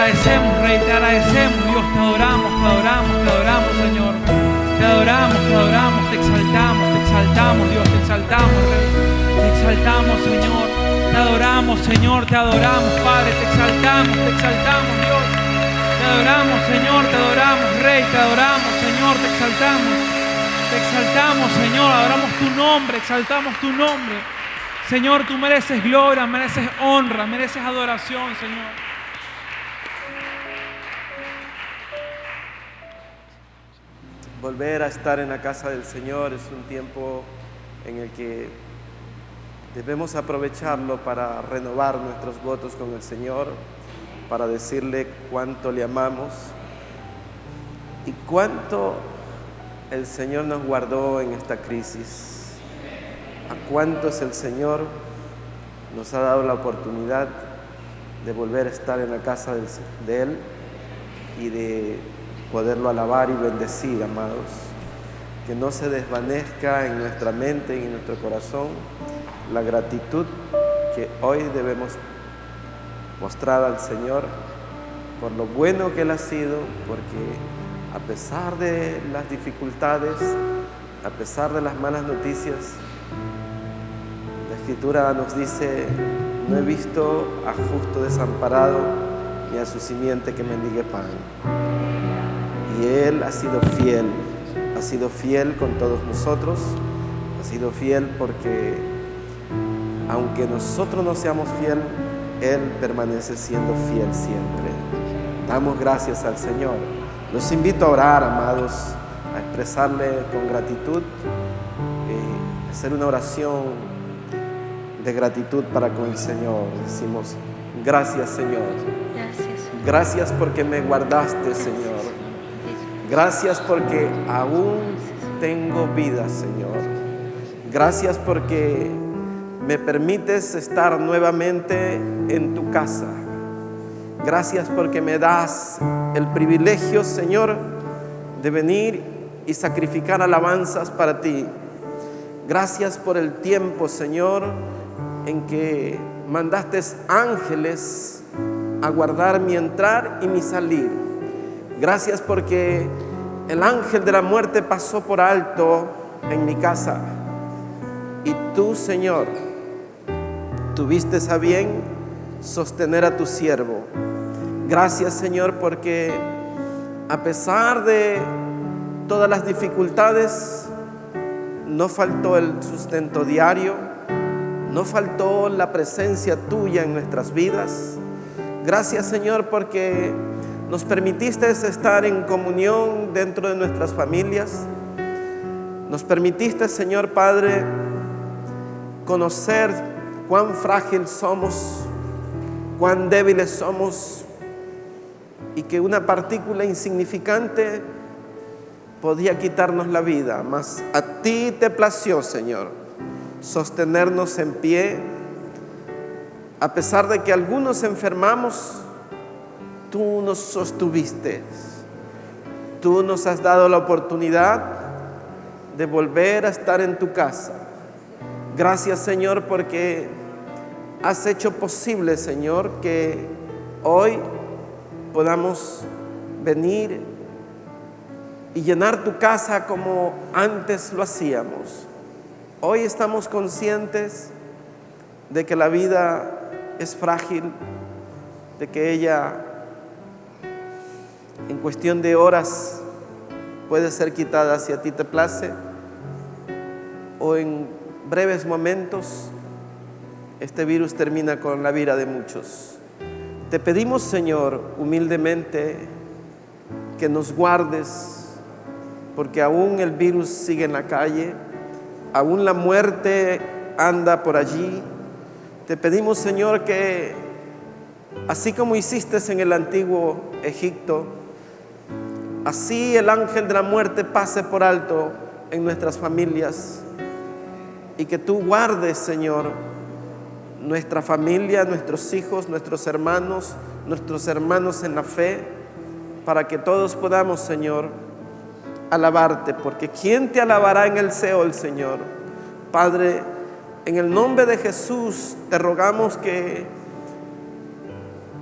agradecemos, Rey, te agradecemos, Dios, te adoramos, Señor. Te exaltamos, Dios, te exaltamos, Rey. Te exaltamos, Señor. Te adoramos, Señor, te adoramos, Padre. Te exaltamos, Dios. Te adoramos, Señor, te adoramos, Rey. Te adoramos, Señor, te exaltamos. Te exaltamos, Señor, adoramos tu nombre, exaltamos tu nombre. Señor, tú mereces gloria, mereces honra, mereces adoración, Señor. Volver a estar en la casa del Señor es un tiempo en el que debemos aprovecharlo para renovar nuestros votos con el Señor, para decirle cuánto le amamos y cuánto el Señor nos guardó en esta crisis. A cuántos el Señor nos ha dado la oportunidad de volver a estar en la casa de Él y de poderlo alabar y bendecir, amados. Que no se desvanezca en nuestra mente y en nuestro corazón la gratitud que hoy debemos mostrar al Señor por lo bueno que Él ha sido, porque a pesar de las dificultades, a pesar de las malas noticias, la Escritura nos dice: no he visto a justo desamparado ni a su simiente que mendigue pan. Y Él ha sido fiel con todos nosotros, ha sido fiel porque aunque nosotros no seamos fieles, Él permanece siendo fiel siempre. Damos gracias al Señor. Los invito a orar, amados, a expresarle con gratitud, hacer una oración de gratitud para con el Señor. Decimos: gracias, Señor. Gracias porque me guardaste, Señor. Gracias porque aún tengo vida, Señor. Gracias porque me permites estar nuevamente en tu casa. Gracias porque me das el privilegio, Señor, de venir y sacrificar alabanzas para ti. Gracias por el tiempo, Señor, en que mandaste ángeles a guardar mi entrar y mi salir. Gracias porque el ángel de la muerte pasó por alto en mi casa. Y tú, Señor, tuviste a bien sostener a tu siervo. Gracias, Señor, porque a pesar de todas las dificultades, no faltó el sustento diario, no faltó la presencia tuya en nuestras vidas. Gracias, Señor, porque nos permitiste estar en comunión dentro de nuestras familias. Nos permitiste, Señor Padre, conocer cuán frágil somos, cuán débiles somos, y que una partícula insignificante podía quitarnos la vida. Mas a ti te plació, Señor, sostenernos en pie. A pesar de que algunos enfermamos, tú nos sostuviste. Tú nos has dado la oportunidad de volver a estar en tu casa. Gracias, Señor, porque has hecho posible, Señor, que hoy podamos venir y llenar tu casa como antes lo hacíamos. Hoy estamos conscientes de que la vida es frágil, de que ella en cuestión de horas puede ser quitada si a ti te place, o en breves momentos este virus termina con la vida de muchos. Te pedimos, Señor, humildemente, que nos guardes, porque aún el virus sigue en la calle, aún la muerte anda por allí. Te pedimos, Señor, que así como hiciste en el antiguo Egipto, así el ángel de la muerte pase por alto en nuestras familias, y que tú guardes, Señor, nuestra familia, nuestros hijos, nuestros hermanos en la fe, para que todos podamos, Señor, alabarte, porque ¿quién te alabará en el Seol, Señor? Padre, en el nombre de Jesús te rogamos que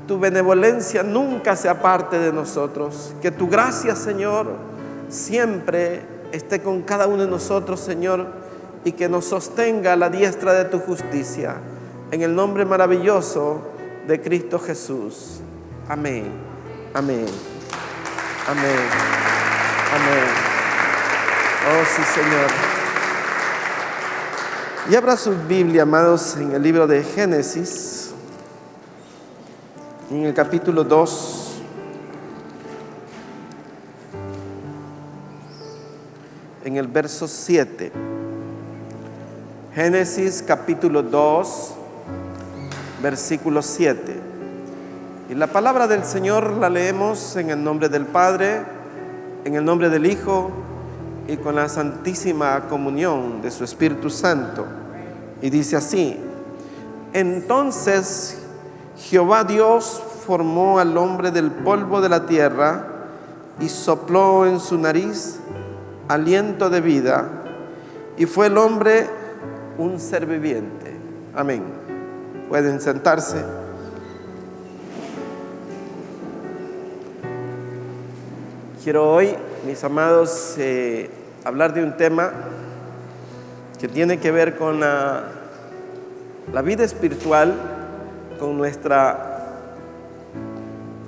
tu benevolencia nunca se aparte de nosotros. Que tu gracia, Señor, siempre esté con cada uno de nosotros, Señor, y que nos sostenga a la diestra de tu justicia. En el nombre maravilloso de Cristo Jesús. Amén. Amén. Amén. Amén. Oh, sí, Señor. Y abra su Biblia, amados, en el libro de Génesis, en el capítulo 2. En el verso 7. Génesis capítulo 2, versículo 7. Y la palabra del Señor la leemos en el nombre del Padre, en el nombre del Hijo y con la santísima comunión de su Espíritu Santo. Y dice así: entonces Jehová Dios formó al hombre del polvo de la tierra y sopló en su nariz aliento de vida, y fue el hombre un ser viviente. Amén. Pueden sentarse. Quiero hoy, mis amados, hablar de un tema que tiene que ver con la vida espiritual, con nuestra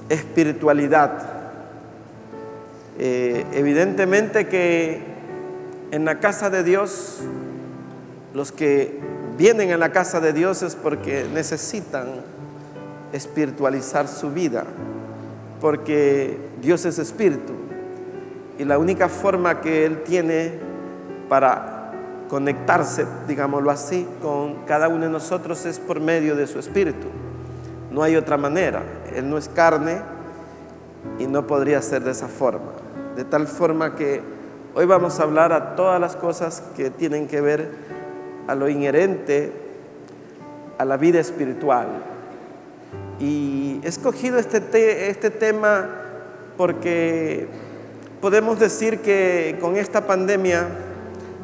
espiritualidad. Evidentemente que en la casa de Dios, los que vienen a la casa de Dios es porque necesitan espiritualizar su vida, porque Dios es espíritu y la única forma que Él tiene para conectarse, digámoslo así, con cada uno de nosotros es por medio de su espíritu. No hay otra manera. Él no es carne y no podría ser de esa forma. De tal forma que hoy vamos a hablar a todas las cosas que tienen que ver a lo inherente a la vida espiritual. Y he escogido este tema porque podemos decir que con esta pandemia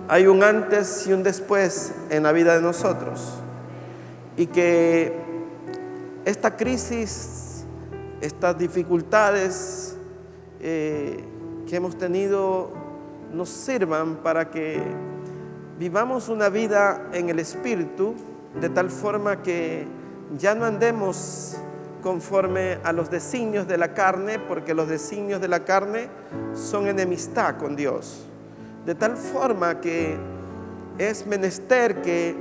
hay un antes y un después en la vida de nosotros, y que esta crisis, estas dificultades que hemos tenido nos sirvan para que vivamos una vida en el Espíritu, de tal forma que ya no andemos conforme a los designios de la carne, porque los designios de la carne son enemistad con Dios. De tal forma que es menester que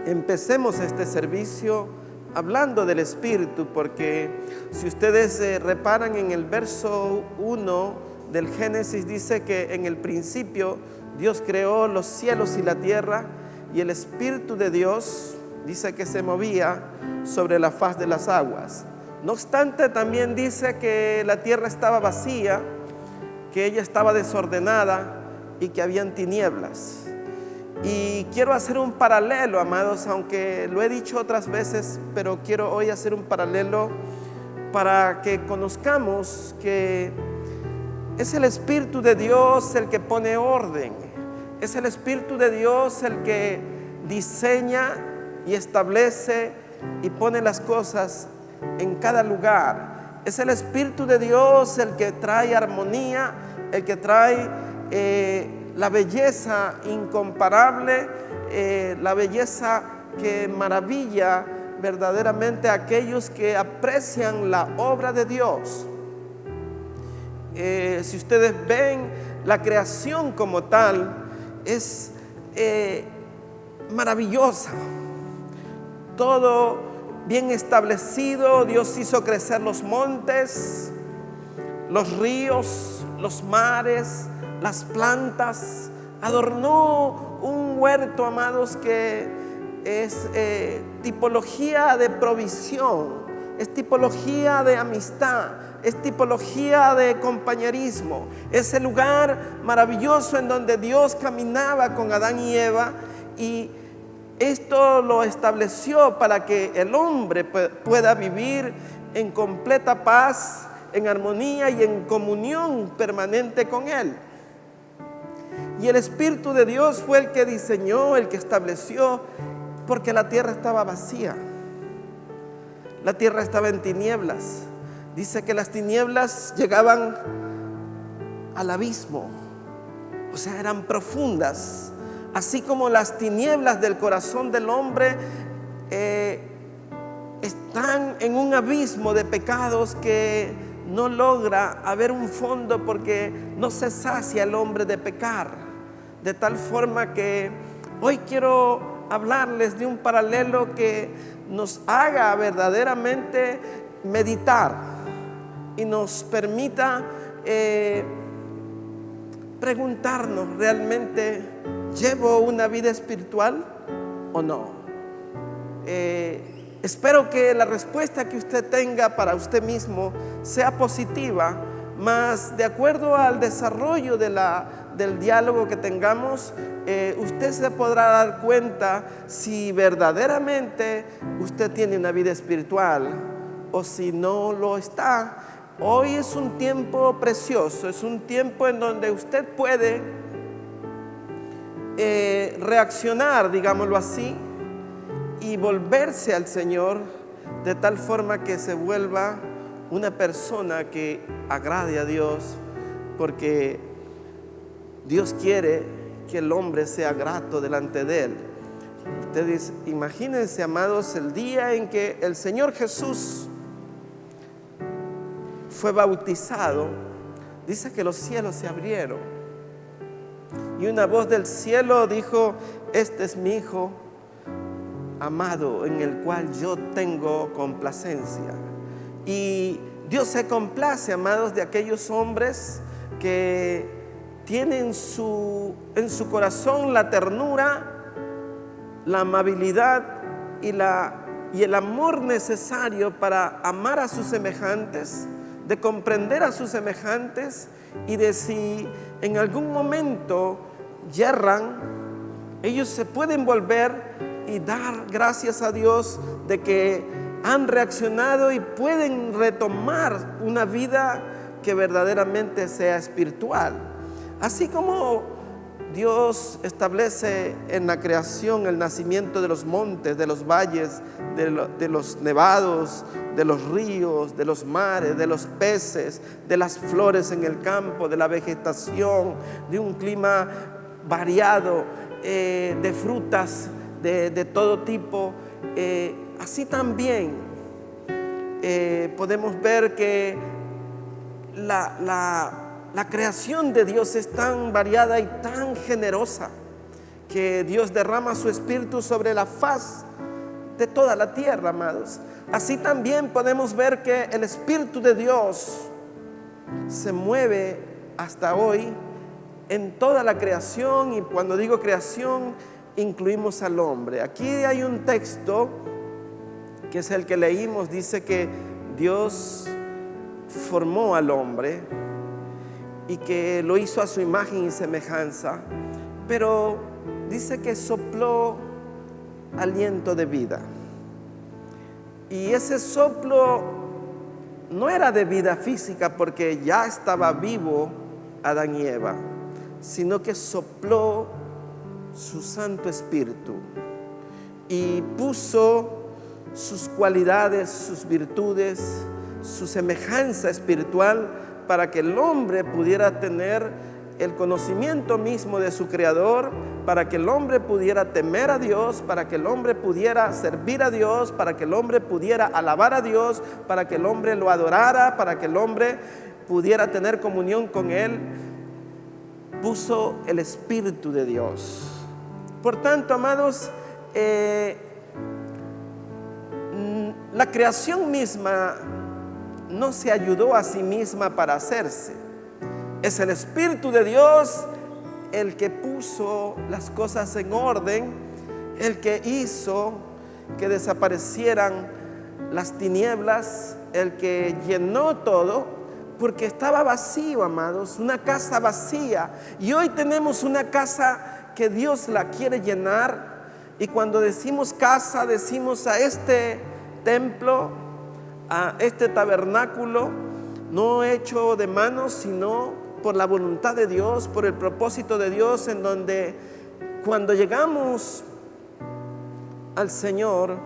empecemos este servicio hablando del Espíritu, porque si ustedes reparan en el verso 1 del Génesis, dice que en el principio Dios creó los cielos y la tierra, y el Espíritu de Dios dice que se movía sobre la faz de las aguas. No obstante, también dice que la tierra estaba vacía, que ella estaba desordenada y que habían tinieblas. Y quiero hacer un paralelo, amados, aunque lo he dicho otras veces, pero quiero hoy hacer un paralelo para que conozcamos que es el Espíritu de Dios el que pone orden. Es el Espíritu de Dios el que diseña y establece y pone las cosas en cada lugar. Es el Espíritu de Dios el que trae armonía, el que trae la belleza incomparable, la belleza que maravilla verdaderamente a aquellos que aprecian la obra de Dios. Si ustedes ven la creación como tal, es maravillosa. Todo bien establecido. Dios hizo crecer los montes, los ríos, los mares, las plantas. Adornó un huerto, amados, que es tipología de provisión, es tipología de amistad, es tipología de compañerismo. Es el lugar maravilloso en donde Dios caminaba con Adán y Eva, y esto lo estableció para que el hombre pueda vivir en completa paz, en armonía y en comunión permanente con Él. Y el Espíritu de Dios fue el que diseñó, el que estableció, porque la tierra estaba vacía. la tierra estaba en tinieblas. Dice que las tinieblas llegaban al abismo, o sea, eran profundas. Así como las tinieblas del corazón del hombre están en un abismo de pecados que no logra haber un fondo, porque no se sacia el hombre de pecar. De tal forma que hoy quiero hablarles de un paralelo que nos haga verdaderamente meditar y nos permita preguntarnos: ¿realmente llevo una vida espiritual o no? Espero que la respuesta que usted tenga para usted mismo sea positiva, mas de acuerdo al desarrollo del diálogo que tengamos, usted se podrá dar cuenta si verdaderamente usted tiene una vida espiritual o si no lo está. Hoy es un tiempo precioso, es un tiempo en donde usted puede reaccionar, digámoslo así, y volverse al Señor de tal forma que se vuelva una persona que agrade a Dios, porque Dios quiere que el hombre sea grato delante de Él. Ustedes imagínense, amados, el día en que el Señor Jesús fue bautizado. Dice que los cielos se abrieron y una voz del cielo dijo: este es mi Hijo amado, en el cual yo tengo complacencia. Y Dios se complace, amados, de aquellos hombres que tienen en su corazón la ternura, la amabilidad y el amor necesario para amar a sus semejantes, de comprender a sus semejantes, y de si en algún momento yerran, ellos se pueden volver y dar gracias a Dios de que han reaccionado y pueden retomar una vida que verdaderamente sea espiritual. Así como Dios establece en la creación el nacimiento de los montes, de los valles, de los nevados, de los ríos, de los mares, de los peces, de las flores en el campo, de la vegetación, de un clima variado, de frutas de todo tipo, así también podemos ver que la creación de Dios es tan variada y tan generosa que Dios derrama su espíritu sobre la faz de toda la tierra, amados. Así también podemos ver que el Espíritu de Dios se mueve hasta hoy en toda la creación, y cuando digo creación incluimos al hombre. Aquí hay un texto que es el que leímos. Dice que Dios formó al hombre y que lo hizo a su imagen y semejanza, pero dice que sopló aliento de vida, y ese soplo no era de vida física, porque ya estaba vivo Adán y Eva, sino que sopló su Santo Espíritu y puso sus cualidades, sus virtudes, su semejanza espiritual, para que el hombre pudiera tener el conocimiento mismo de su Creador, para que el hombre pudiera temer a Dios, para que el hombre pudiera servir a Dios, para que el hombre pudiera alabar a Dios, para que el hombre lo adorara, para que el hombre pudiera tener comunión con Él. Puso el Espíritu de Dios. Por tanto, amados, la creación misma no se ayudó a sí misma para hacerse. Es el Espíritu de Dios el que puso las cosas en orden, el que hizo que desaparecieran las tinieblas, el que llenó todo, porque estaba vacío, amados, una casa vacía. Y hoy tenemos una casa que Dios la quiere llenar. Y cuando decimos casa, decimos a este templo, a este tabernáculo, no hecho de manos, sino por la voluntad de Dios, por el propósito de Dios, en donde cuando llegamos al Señor,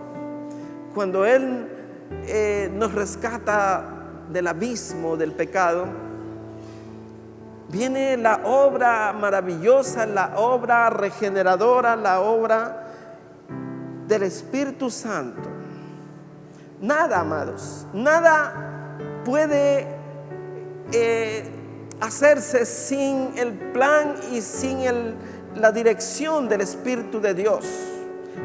cuando Él nos rescata del abismo del pecado, viene la obra maravillosa, la obra regeneradora, la obra del Espíritu Santo. Nada, amados, nada puede hacerse sin el plan y sin la dirección del Espíritu de Dios.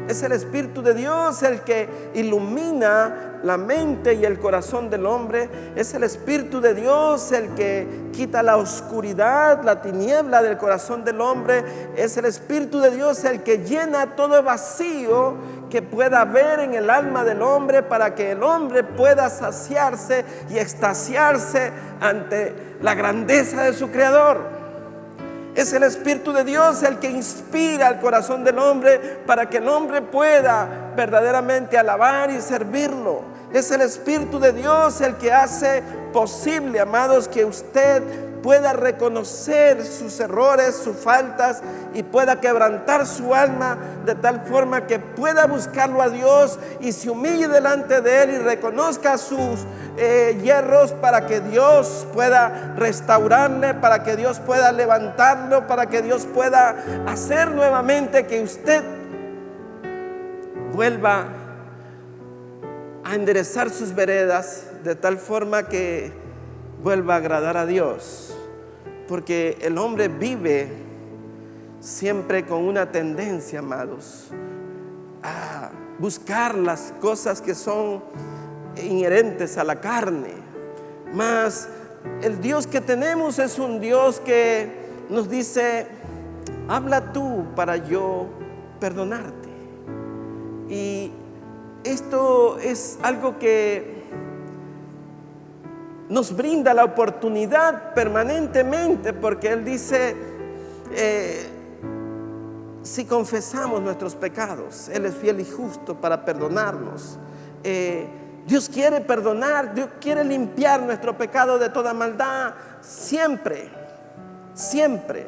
Es el Espíritu de Dios el que ilumina la mente y el corazón del hombre. Es el Espíritu de Dios el que quita la oscuridad, la tiniebla del corazón del hombre. Es el Espíritu de Dios el que llena todo vacío que pueda haber en el alma del hombre, para que el hombre pueda saciarse y extasiarse ante la grandeza de su Creador. Es el Espíritu de Dios el que inspira el corazón del hombre para que el hombre pueda verdaderamente alabar y servirlo. Es el Espíritu de Dios el que hace posible, amados, que usted pueda reconocer sus errores, sus faltas, y pueda quebrantar su alma de tal forma que pueda buscarlo a Dios y se humille delante de Él y reconozca sus hierros, para que Dios pueda restaurarle, para que Dios pueda levantarlo, para que Dios pueda hacer nuevamente que usted vuelva a enderezar sus veredas de tal forma que vuelva a agradar a Dios. Porque el hombre vive siempre con una tendencia, amados, a buscar las cosas que son inherentes a la carne. Mas el Dios que tenemos es un Dios que nos dice: habla tú para yo perdonarte. Y esto es algo que nos brinda la oportunidad permanentemente, porque Él dice, si confesamos nuestros pecados, Él es fiel y justo para perdonarnos. Dios quiere perdonar, Dios quiere limpiar nuestro pecado de toda maldad. Siempre, siempre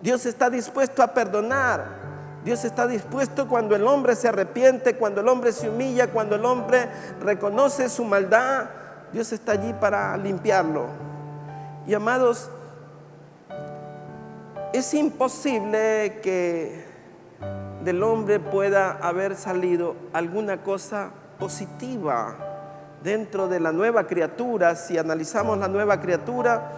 Dios está dispuesto a perdonar. Dios está dispuesto cuando el hombre se arrepiente, cuando el hombre se humilla, cuando el hombre reconoce su maldad. Dios está allí para limpiarlo. Y amados, es imposible que del hombre pueda haber salido alguna cosa positiva dentro de la nueva criatura. Si analizamos la nueva criatura,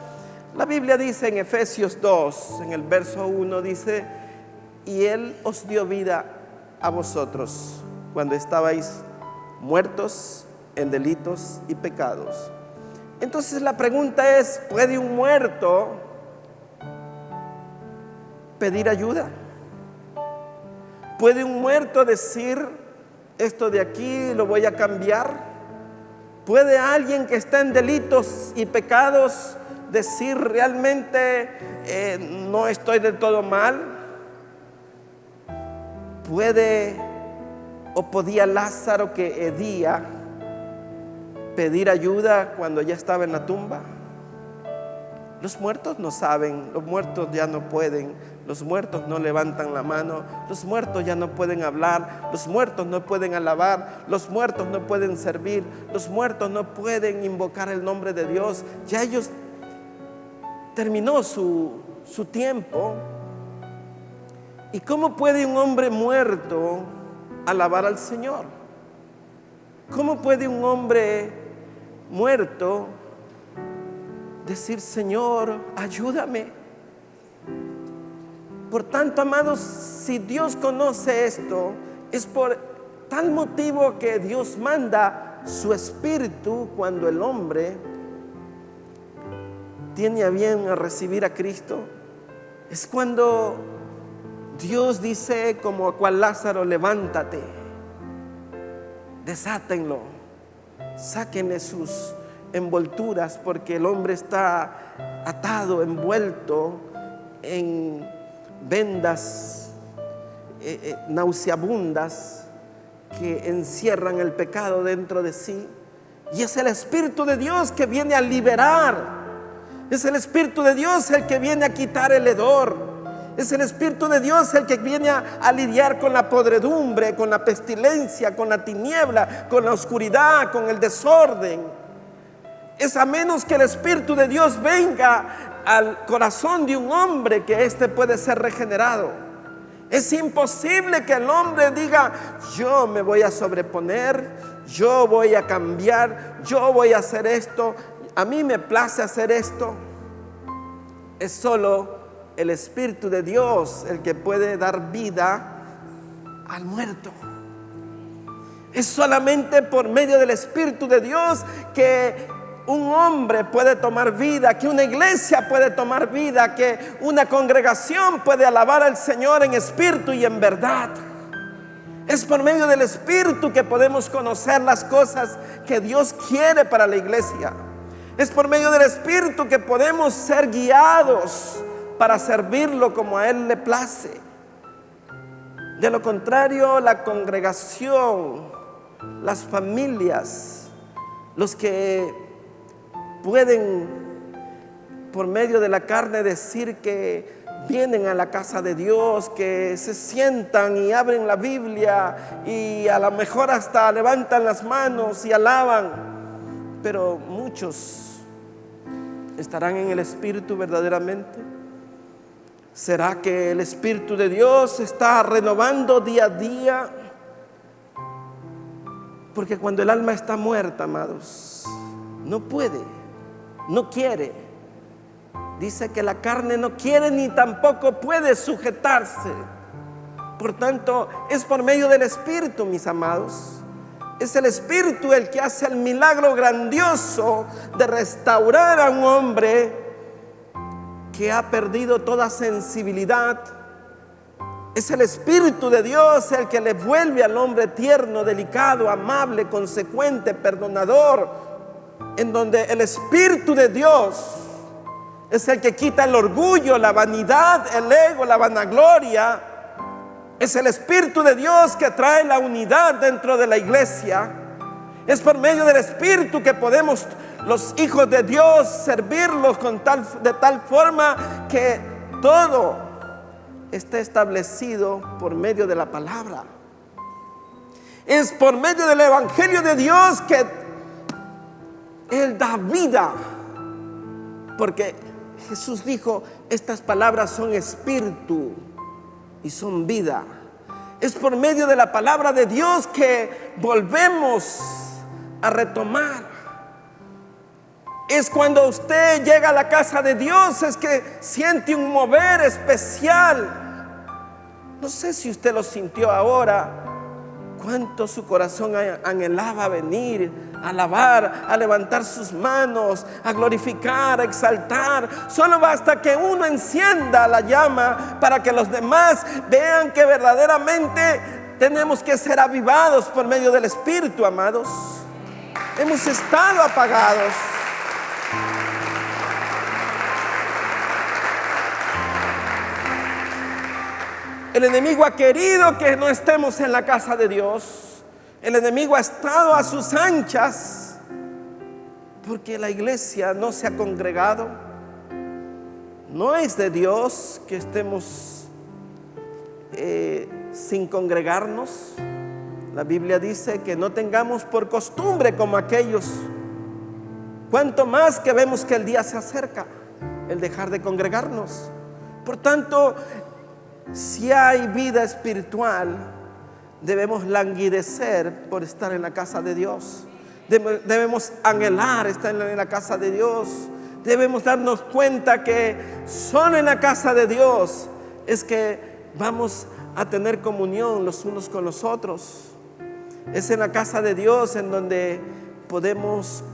la Biblia dice en Efesios 2, en el verso 1, dice: y Él os dio vida a vosotros cuando estabais muertos en delitos y pecados. Entonces la pregunta es: ¿puede un muerto pedir ayuda? ¿Puede un muerto decir: esto de aquí lo voy a cambiar? ¿Puede alguien que está en delitos y pecados decir: realmente no estoy del todo mal? ¿Puede o podía Lázaro, que hedía, pedir ayuda cuando ya estaba en la tumba? Los muertos no saben, los muertos ya no pueden, los muertos no levantan la mano, los muertos ya no pueden hablar, los muertos no pueden alabar, los muertos no pueden servir, los muertos no pueden invocar el nombre de Dios. Ya ellos terminó su tiempo. ¿Y cómo puede un hombre muerto alabar al Señor? ¿Cómo puede un hombre muerto decir: Señor, ayúdame? Por tanto, amados, si Dios conoce esto, es por tal motivo que Dios manda su Espíritu cuando el hombre tiene a bien a recibir a Cristo. Es cuando Dios dice, como a cual Lázaro: levántate, desátenlo, sáquenle sus envolturas, porque el hombre está atado, envuelto en vendas nauseabundas que encierran el pecado dentro de sí. Y es el Espíritu de Dios que viene a liberar. Es el Espíritu de Dios el que viene a quitar el hedor. Es el Espíritu de Dios el que viene a lidiar con la podredumbre, con la pestilencia, con la tiniebla, con la oscuridad, con el desorden. Es a menos que el Espíritu de Dios venga al corazón de un hombre que éste puede ser regenerado. Es imposible que el hombre diga: yo me voy a sobreponer, yo voy a cambiar, yo voy a hacer esto, a mí me place hacer esto. Es solo el Espíritu de Dios el que puede dar vida al muerto. Es solamente por medio del Espíritu de Dios que un hombre puede tomar vida, que una iglesia puede tomar vida, que una congregación puede alabar al Señor en espíritu y en verdad. Es por medio del Espíritu que podemos conocer las cosas que Dios quiere para la iglesia. Es por medio del Espíritu que podemos ser guiados para servirlo como a Él le place. De lo contrario, la congregación, las familias, los que pueden por medio de la carne decir que vienen a la casa de Dios, que se sientan y abren la Biblia y a lo mejor hasta levantan las manos y alaban, pero muchos estarán en el Espíritu verdaderamente. ¿Será que el Espíritu de Dios está renovando día a día? Porque cuando el alma está muerta, amados, no puede, no quiere. Dice que la carne no quiere ni tampoco puede sujetarse. Por tanto, es por medio del Espíritu, mis amados. Es el Espíritu el que hace el milagro grandioso de restaurar a un hombre que ha perdido toda sensibilidad. Es el Espíritu de Dios el que le vuelve al hombre tierno, delicado, amable, consecuente, perdonador, en donde el Espíritu de Dios es el que quita el orgullo, la vanidad, el ego, la vanagloria. Es el Espíritu de Dios que trae la unidad dentro de la iglesia. Es por medio del Espíritu que podemos, los hijos de Dios, servirlos de tal forma que todo esté establecido por medio de la palabra. Es por medio del Evangelio de Dios que Él da vida, porque Jesús dijo: estas palabras son espíritu y son vida. Es por medio de la palabra de Dios que volvemos a retomar. Es cuando usted llega a la casa de Dios, es que siente un mover especial. No sé si usted lo sintió ahora, cuánto su corazón anhelaba venir a alabar, a levantar sus manos, a glorificar, a exaltar. Solo basta que uno encienda la llama para que los demás vean que verdaderamente tenemos que ser avivados por medio del Espíritu, amados. Hemos estado apagados. El enemigo ha querido que no estemos en la casa de Dios. El enemigo ha estado a sus anchas porque la iglesia no se ha congregado. No es de Dios que estemos sin congregarnos. La Biblia dice que no tengamos por costumbre como aquellos. Cuanto más que vemos que el día se acerca, el dejar de congregarnos. Por tanto, si hay vida espiritual, debemos languidecer por estar en la casa de Dios. Debemos anhelar estar en la casa de Dios. Debemos darnos cuenta que solo en la casa de Dios es que vamos a tener comunión los unos con los otros. Es en la casa de Dios en donde podemos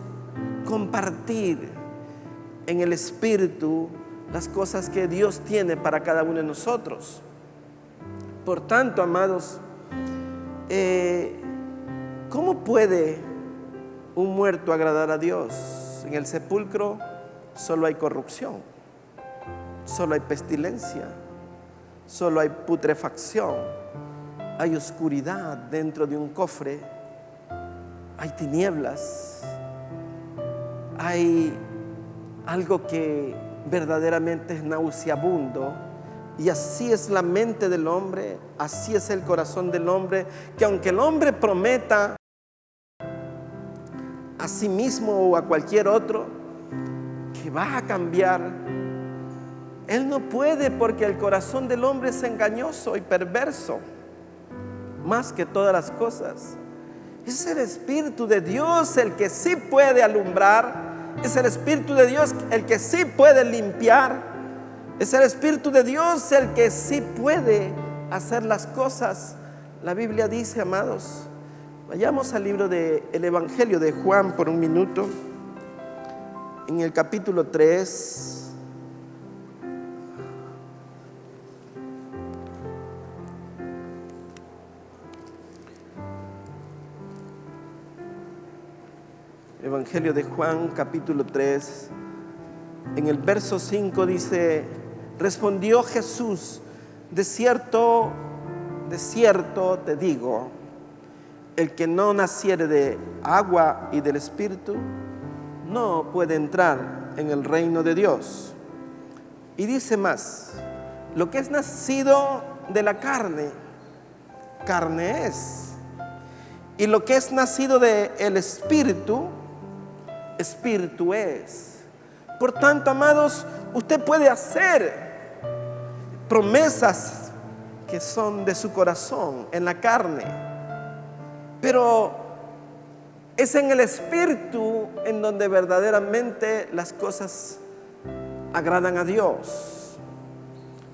compartir en el Espíritu las cosas que Dios tiene para cada uno de nosotros. Por tanto, amados, ¿cómo puede un muerto agradar a Dios? En el sepulcro solo hay corrupción, solo hay pestilencia, solo hay putrefacción, hay oscuridad dentro de un cofre, hay tinieblas, hay algo que verdaderamente es nauseabundo Y así es la mente del hombre, así es el corazón del hombre, que aunque el hombre prometa a sí mismo o a cualquier otro que va a cambiar, él no puede, porque el corazón del hombre es engañoso y perverso más que todas las cosas. Es el Espíritu de Dios el que sí puede alumbrar, es el Espíritu de Dios el que sí puede limpiar, es el Espíritu de Dios el que sí puede hacer las cosas. La Biblia dice, amados, vayamos al libro del Evangelio de Juan por un minuto, en el capítulo 3. Evangelio de Juan, capítulo 3, en el verso 5 dice: respondió Jesús, de cierto te digo, el que no naciere de agua y del Espíritu no puede entrar en el reino de Dios. Y dice más: lo que es nacido de la carne, carne es, y lo que es nacido del Espíritu, Espíritu es. Por tanto, amados, usted puede hacer promesas que son de su corazón, en la carne, pero es en el Espíritu en donde verdaderamente las cosas agradan a Dios.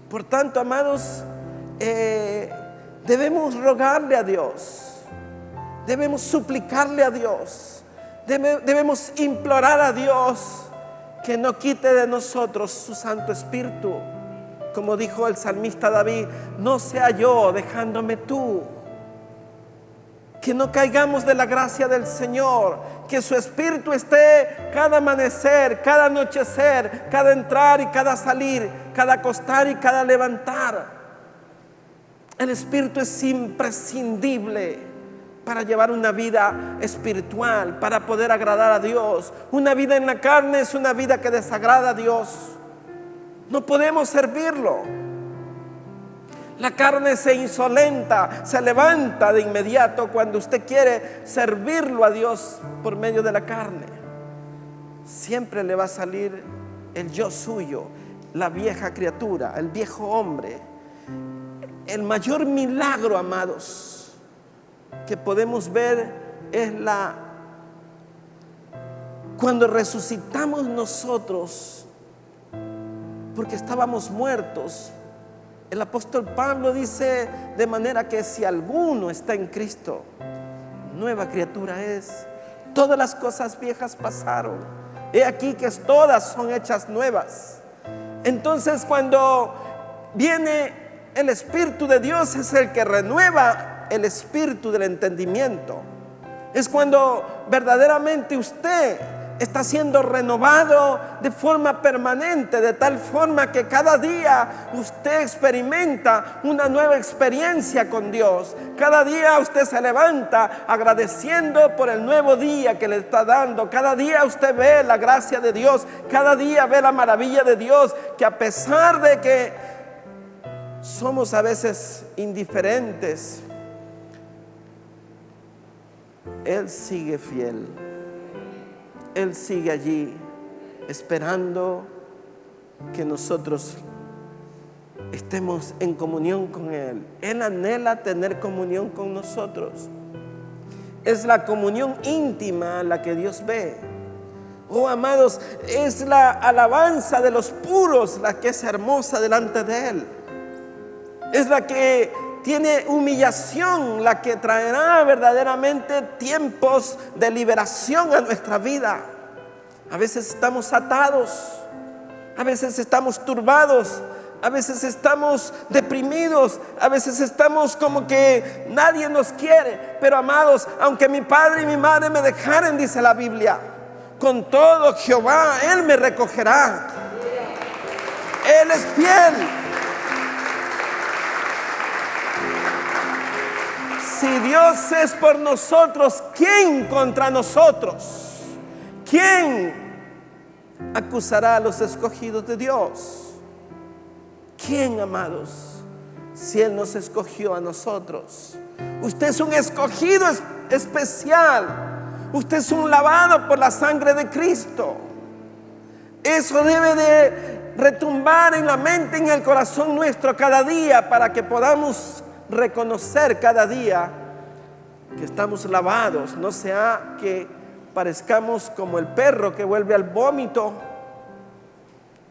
Por tanto, amados, debemos rogarle a Dios, debemos suplicarle a Dios, debemos implorar a Dios que no quite de nosotros su Santo Espíritu. Como dijo el salmista David: no sea yo, dejándome tú. Que no caigamos de la gracia del Señor, que su Espíritu esté cada amanecer, cada anochecer, cada entrar y cada salir, cada acostar y cada levantar. El Espíritu es imprescindible para llevar una vida espiritual, para poder agradar a Dios. Una vida en la carne es una vida que desagrada a Dios. No podemos servirlo. La carne se insolenta, se levanta de inmediato cuando usted quiere servirlo a Dios por medio de la carne. Siempre le va a salir el yo suyo, la vieja criatura, el viejo hombre. El mayor milagro, amados, que podemos ver es cuando resucitamos nosotros, porque estábamos muertos. El apóstol Pablo dice: de manera que si alguno está en Cristo, nueva criatura es. Todas las cosas viejas pasaron, he aquí que todas son hechas nuevas. Entonces, cuando viene el Espíritu de Dios, es el que renueva el espíritu del entendimiento. Es cuando verdaderamente usted está siendo renovado de forma permanente, de tal forma que cada día usted experimenta una nueva experiencia con Dios. Cada día usted se levanta agradeciendo por el nuevo día que le está dando. Cada día usted ve la gracia de Dios, cada día ve la maravilla de Dios, que a pesar de que somos a veces indiferentes, Él sigue fiel. Él sigue allí esperando que nosotros estemos en comunión con Él. Él anhela tener comunión con nosotros. Es la comunión íntima la que Dios ve. Oh, amados, es la alabanza de los puros la que es hermosa delante de Él. Es la que tiene humillación, la que traerá verdaderamente tiempos de liberación a nuestra vida. A veces estamos atados, a veces estamos turbados, a veces estamos deprimidos, a veces estamos como que nadie nos quiere. Pero, amados, aunque mi padre y mi madre me dejaren, dice la Biblia, con todo Jehová, Él me recogerá. Él es fiel. Si Dios es por nosotros, ¿quién contra nosotros? ¿Quién acusará a los escogidos de Dios? ¿Quién, amados? Si Él nos escogió a nosotros. Usted es un escogido especial. Usted es un lavado por la sangre de Cristo. Eso debe de retumbar en la mente, en el corazón nuestro cada día, para que podamos reconocer cada día que estamos lavados. No sea que parezcamos como el perro que vuelve al vómito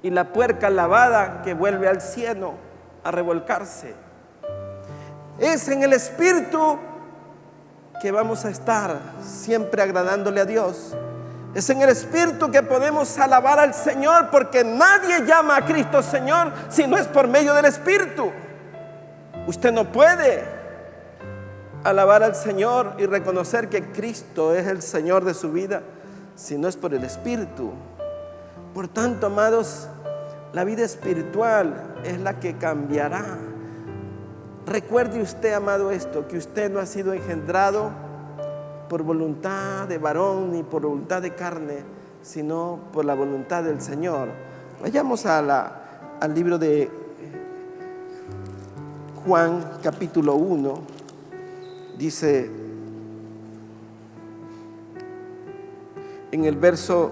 y la puerca lavada que vuelve al cieno a revolcarse. Es en el Espíritu que vamos a estar siempre agradándole a Dios. Es en el Espíritu que podemos alabar al Señor, porque nadie llama a Cristo Señor si no es por medio del Espíritu. Usted no puede alabar al Señor y reconocer que Cristo es el Señor de su vida si no es por el Espíritu. Por tanto, amados, la vida espiritual es la que cambiará. Recuerde usted, amado, esto, que usted no ha sido engendrado por voluntad de varón ni por voluntad de carne, sino por la voluntad del Señor. Vayamos al libro de Juan, capítulo 1. Dice en el verso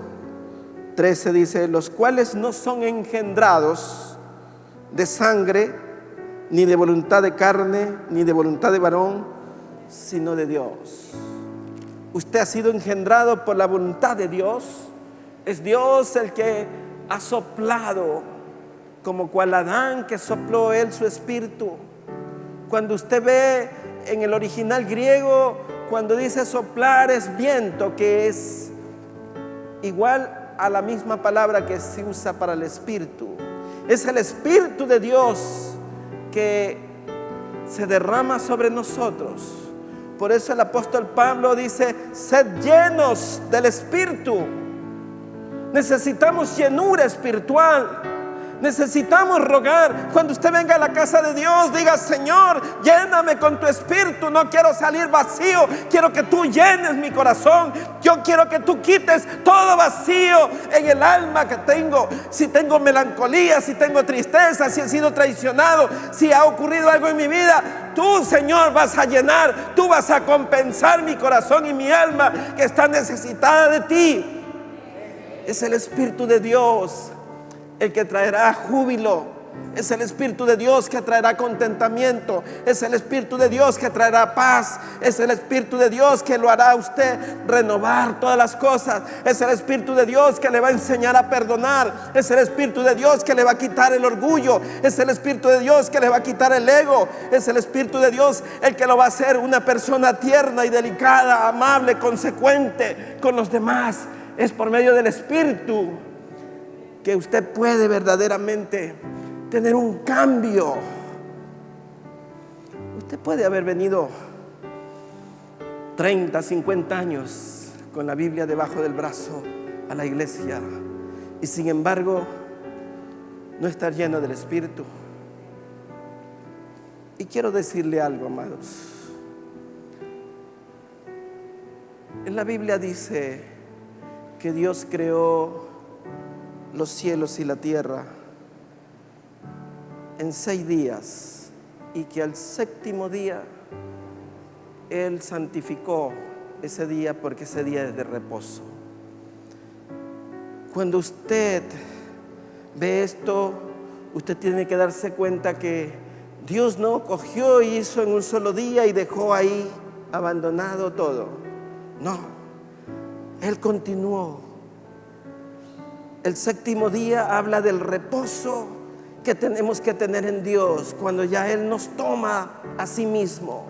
13, dice: los cuales no son engendrados de sangre, ni de voluntad de carne, ni de voluntad de varón, sino de Dios. Usted ha sido engendrado por la voluntad de Dios. Es Dios el que ha soplado, como cual Adán que sopló él su espíritu. Cuando usted ve en el original griego, cuando dice soplar, es viento, que es igual a la misma palabra que se usa para el espíritu. Es el Espíritu de Dios que se derrama sobre nosotros. Por eso el apóstol Pablo dice: sed llenos del Espíritu. Necesitamos llenura espiritual. Necesitamos rogar. Cuando usted venga a la casa de Dios, diga: Señor, lléname con tu Espíritu. No quiero salir vacío, quiero que tú llenes mi corazón. Yo quiero que tú quites todo vacío en el alma que tengo. Si tengo melancolía, si tengo tristeza, si he sido traicionado, si ha ocurrido algo en mi vida, tú, Señor, vas a llenar. Tú vas a compensar mi corazón y mi alma que está necesitada de ti. Es el Espíritu de Dios el que traerá júbilo. Es el Espíritu de Dios que traerá contentamiento. Es el Espíritu de Dios que traerá paz. Es el Espíritu de Dios que lo hará a usted renovar todas las cosas. Es el Espíritu de Dios que le va a enseñar a perdonar. Es el Espíritu de Dios que le va a quitar el orgullo. Es el Espíritu de Dios que le va a quitar el ego. Es el Espíritu de Dios el que lo va a hacer una persona tierna y delicada, amable, consecuente con los demás. Es por medio del Espíritu que usted puede verdaderamente tener un cambio. Usted puede haber venido 30, 50 años con la Biblia debajo del brazo a la iglesia y sin embargo no estar lleno del Espíritu. Y quiero decirle algo, amados. En la Biblia dice que Dios creó los cielos y la tierra en 6 días y que al 7º día Él santificó ese día, porque ese día es de reposo. Cuando usted ve esto, usted tiene que darse cuenta que Dios no cogió y hizo en un solo día y dejó ahí abandonado todo. No, Él continuó. El 7º día habla del reposo que tenemos que tener en Dios cuando ya Él nos toma a sí mismo.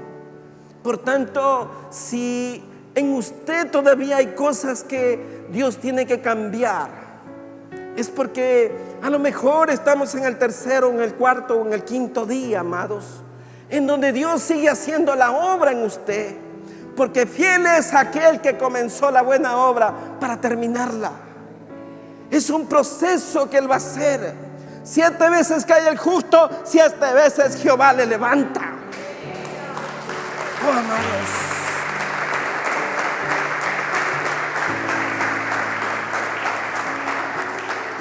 Por tanto, si en usted todavía hay cosas que Dios tiene que cambiar, es porque a lo mejor estamos en el 3º, en el 4º o en el 5º día, amados, en donde Dios sigue haciendo la obra en usted, porque fiel es aquel que comenzó la buena obra para terminarla. Es un proceso que Él va a hacer. 7 veces cae el justo, 7 veces Jehová le levanta. Oh, amados.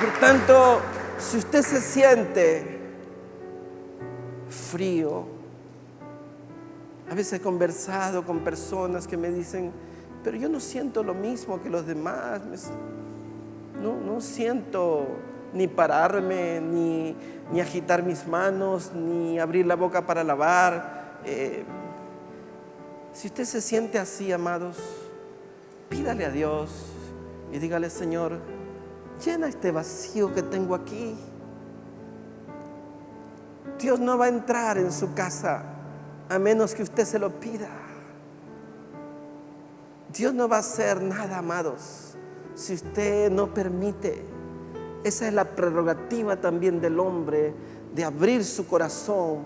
Por tanto, si usted se siente frío. A veces he conversado con personas que me dicen, pero yo no siento lo mismo que los demás. No siento ni pararme, ni agitar mis manos, ni abrir la boca para alabar. Si usted se siente así, amados, pídale a Dios y dígale: Señor, llena este vacío que tengo aquí. Dios no va a entrar en su casa a menos que usted se lo pida. Dios no va a hacer nada, amados, si usted no permite. Esa es la prerrogativa también del hombre, de abrir su corazón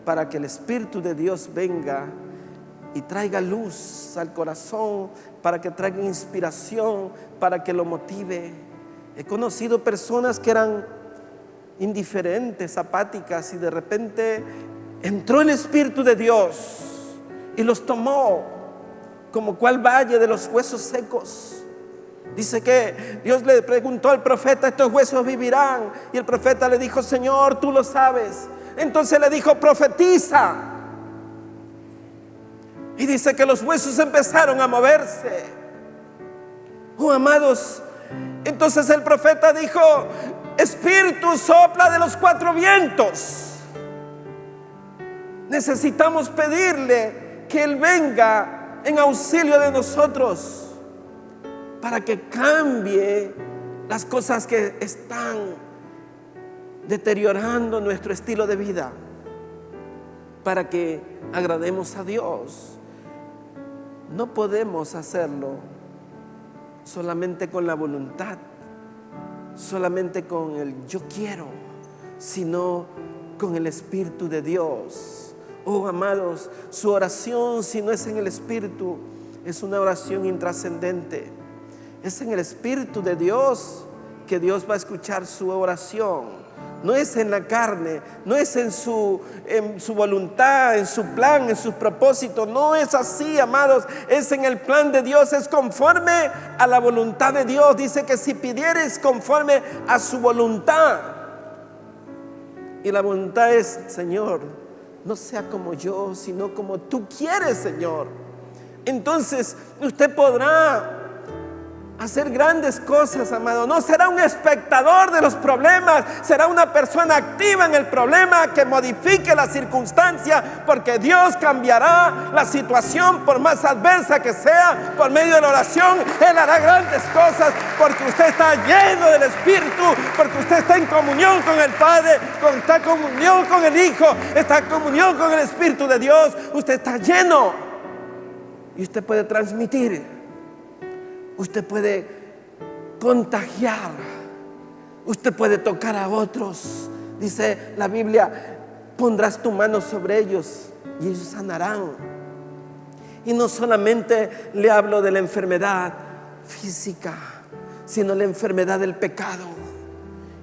para que el Espíritu de Dios venga y traiga luz al corazón, para que traiga inspiración, para que lo motive. He conocido personas que eran indiferentes, apáticas, y de repente entró el Espíritu de Dios y los tomó como cual valle de los huesos secos. Dice que Dios le preguntó al profeta: ¿estos huesos vivirán? Y el profeta le dijo: Señor, tú lo sabes. Entonces le dijo: profetiza. Y dice que los huesos empezaron a moverse. Oh, amados, entonces el profeta dijo: Espíritu, sopla de los 4 vientos. Necesitamos pedirle que Él venga en auxilio de nosotros, para que cambie las cosas que están deteriorando nuestro estilo de vida, para que agrademos a Dios. No podemos hacerlo solamente con la voluntad, solamente con el yo quiero, sino con el Espíritu de Dios. Oh, amados, su oración, si no es en el Espíritu, es una oración intrascendente. Es en el Espíritu de Dios que Dios va a escuchar su oración. No es en la carne, no es en su voluntad, en su plan, en sus propósitos. No es así, amados. Es en el plan de Dios, es conforme a la voluntad de Dios. Dice que si pidieres conforme a su voluntad. Y la voluntad es: Señor, no sea como yo, sino como tú quieres, Señor. Entonces usted podrá hacer grandes cosas, amado. No será un espectador de los problemas, será una persona activa en el problema, que modifique la circunstancia, porque Dios cambiará la situación, por más adversa que sea, por medio de la oración. Él hará grandes cosas, porque usted está lleno del Espíritu, porque usted está en comunión con el Padre, está en comunión con el Hijo, está en comunión con el Espíritu de Dios. Usted está lleno y usted puede transmitir. Usted puede contagiar, usted puede tocar a otros. Dice la Biblia: pondrás tu mano sobre ellos y ellos sanarán. Y no solamente le hablo de la enfermedad física, sino la enfermedad del pecado,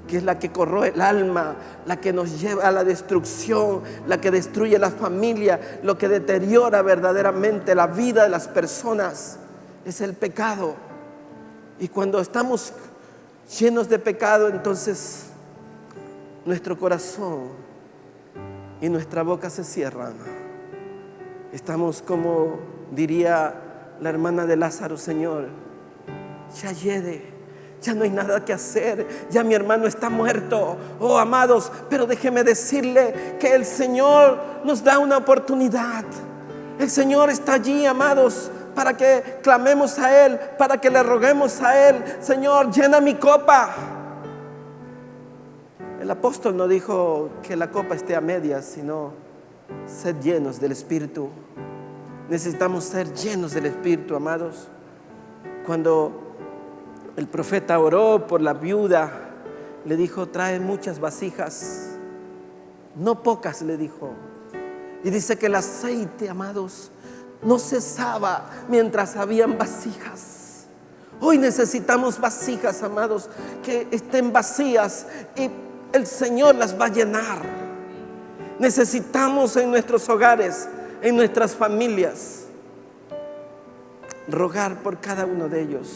que es la que corroe el alma, la que nos lleva a la destrucción, la que destruye la familia, lo que deteriora verdaderamente la vida de las personas. Es el pecado. Y cuando estamos llenos de pecado, entonces nuestro corazón y nuestra boca se cierran. Estamos como diría la hermana de Lázaro: Señor, ya hiede, ya no hay nada que hacer, ya mi hermano está muerto. Oh, amados, pero déjeme decirle que el Señor nos da una oportunidad. El Señor está allí, amados, para que clamemos a Él, para que le roguemos a Él: Señor, llena mi copa. El apóstol no dijo que la copa esté a medias, sino: sed llenos del Espíritu. Necesitamos ser llenos del Espíritu, amados. Cuando el profeta oró por la viuda, le dijo: trae muchas vasijas, no pocas, le dijo. Y dice que el aceite, amados, no cesaba mientras habían vasijas. Hoy necesitamos vasijas, amados, que estén vacías y el Señor las va a llenar. Necesitamos en nuestros hogares, en nuestras familias, rogar por cada uno de ellos.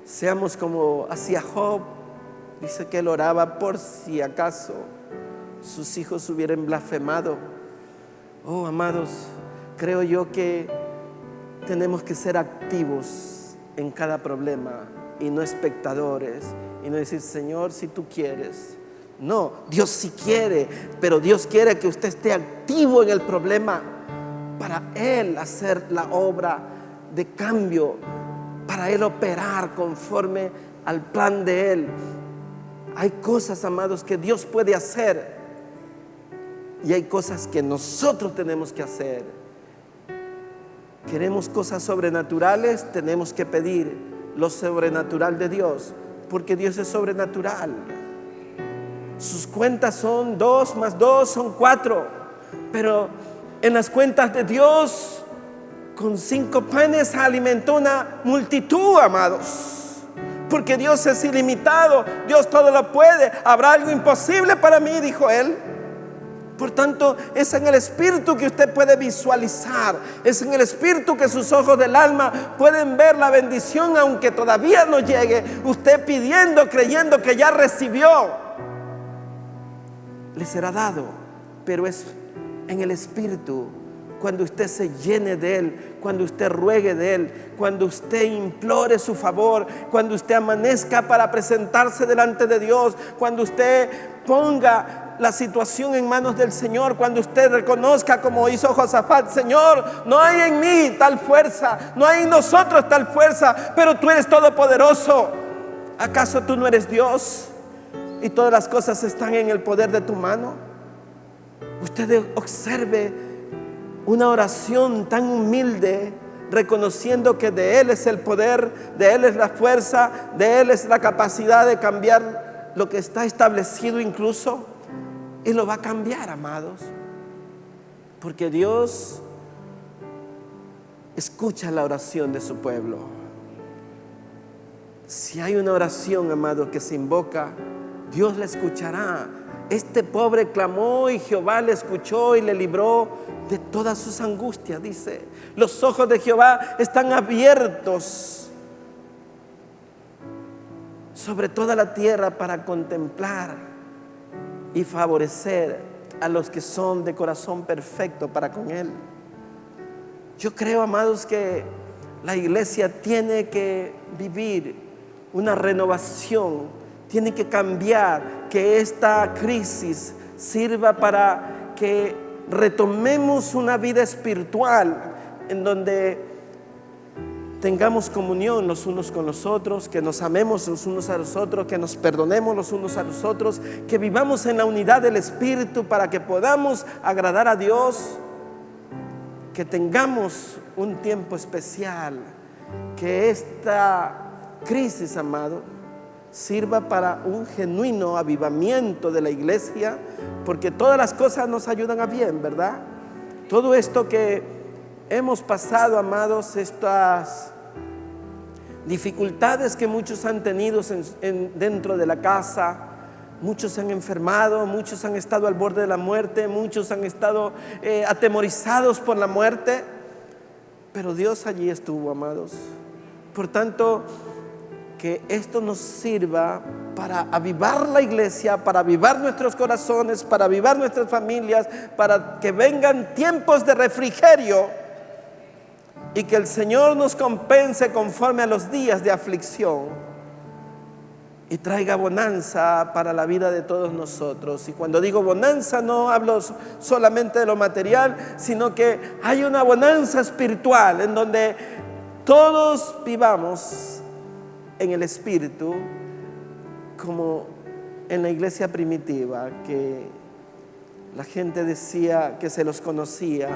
Seamos como hacía Job. Dice que él oraba por si acaso sus hijos hubieran blasfemado. Oh, amados, creo yo que tenemos que ser activos en cada problema y no espectadores, y no decir, Señor, si tú quieres. No, Dios sí quiere, pero Dios quiere que usted esté activo en el problema para Él hacer la obra de cambio, para Él operar conforme al plan de Él. Hay cosas, amados, que Dios puede hacer y hay cosas que nosotros tenemos que hacer. Queremos cosas sobrenaturales, tenemos que pedir lo sobrenatural de Dios, porque Dios es sobrenatural. Sus cuentas son 2 más 2 son 4, pero en las cuentas de Dios, con 5 panes alimentó una multitud, amados, porque Dios es ilimitado, Dios todo lo puede. ¿Habrá algo imposible para mí?, dijo Él. Por tanto, es en el Espíritu que usted puede visualizar, es en el Espíritu que sus ojos del alma pueden ver la bendición, aunque todavía no llegue. Usted pidiendo, creyendo que ya recibió, le será dado, pero es en el Espíritu. Cuando usted se llene de Él, cuando usted ruegue de Él, cuando usted implore su favor, cuando usted amanezca para presentarse delante de Dios, cuando usted ponga la situación en manos del Señor, cuando usted reconozca, como hizo Josafat, Señor, no hay en mí tal fuerza, no hay en nosotros tal fuerza, pero tú eres todopoderoso. ¿Acaso tú no eres Dios y todas las cosas están en el poder de tu mano? Usted observe una oración tan humilde, reconociendo que de Él es el poder, de Él es la fuerza, de Él es la capacidad de cambiar lo que está establecido incluso. Y lo va a cambiar, amados, porque Dios escucha la oración de su pueblo. Si hay una oración, amado, que se invoca, Dios la escuchará. Este pobre clamó y Jehová le escuchó y le libró de todas sus angustias, dice. Los ojos de Jehová están abiertos sobre toda la tierra para contemplar y favorecer a los que son de corazón perfecto para con Él. Yo creo, amados, que la iglesia tiene que vivir una renovación, tiene que cambiar, que esta crisis sirva para que retomemos una vida espiritual en donde tengamos comunión los unos con los otros, que nos amemos los unos a los otros, que nos perdonemos los unos a los otros, que vivamos en la unidad del Espíritu para que podamos agradar a Dios, que tengamos un tiempo especial, que esta crisis, amado, sirva para un genuino avivamiento de la iglesia, porque todas las cosas nos ayudan a bien, ¿verdad? Todo esto que hemos pasado, amados, estas dificultades que muchos han tenido dentro de la casa, muchos se han enfermado, muchos han estado al borde de la muerte, muchos han estado atemorizados por la muerte, pero Dios allí estuvo, amados. Por tanto, que esto nos sirva para avivar la iglesia, para avivar nuestros corazones, para avivar nuestras familias, para que vengan tiempos de refrigerio y que el Señor nos compense conforme a los días de aflicción y traiga bonanza para la vida de todos nosotros. Y cuando digo bonanza, no hablo solamente de lo material, sino que hay una bonanza espiritual en donde todos vivamos en el Espíritu, como en la iglesia primitiva, que la gente decía que se los conocía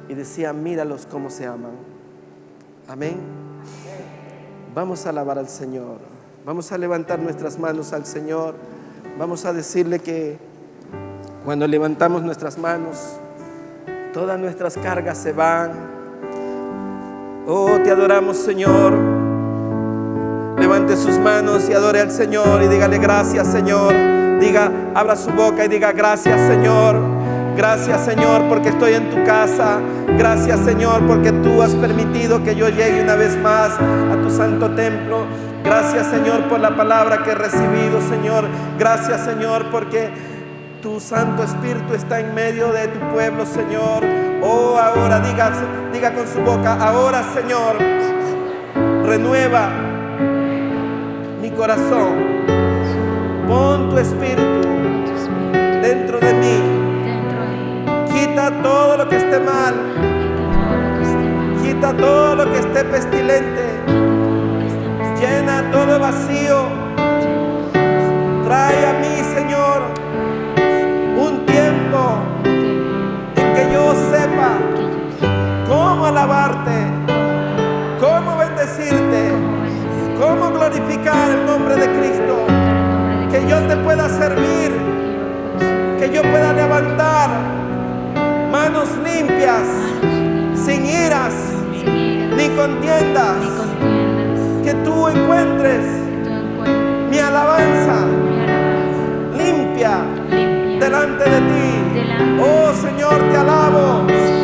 y decía, míralos cómo se aman. Amén. Vamos a alabar al Señor, vamos a levantar nuestras manos al Señor, vamos a decirle que cuando levantamos nuestras manos, todas nuestras cargas se van. Oh, te adoramos, Señor. Levante sus manos y adore al Señor y dígale gracias, Señor. Abra su boca y diga gracias, Señor. Gracias, Señor, porque estoy en tu casa. Gracias, Señor, porque tú has permitido que yo llegue una vez más a tu santo templo. Gracias, Señor, por la palabra que he recibido, Señor. Gracias, Señor, porque tu Santo Espíritu está en medio de tu pueblo, Señor. Oh, ahora diga con su boca, ahora, Señor, renueva mi corazón. Pon tu Espíritu dentro de mí. Quita todo lo que esté mal. Quita todo lo que esté pestilente. Llena todo vacío. Trae a mí, Señor, un tiempo en que yo sepa cómo alabarte, cómo bendecirte, cómo glorificar el nombre de Cristo. Que yo te pueda servir, que yo pueda levantar manos limpias, sin iras, ni contiendas. Que tú encuentres mi alabanza limpia delante de ti. Oh Señor, te alabo.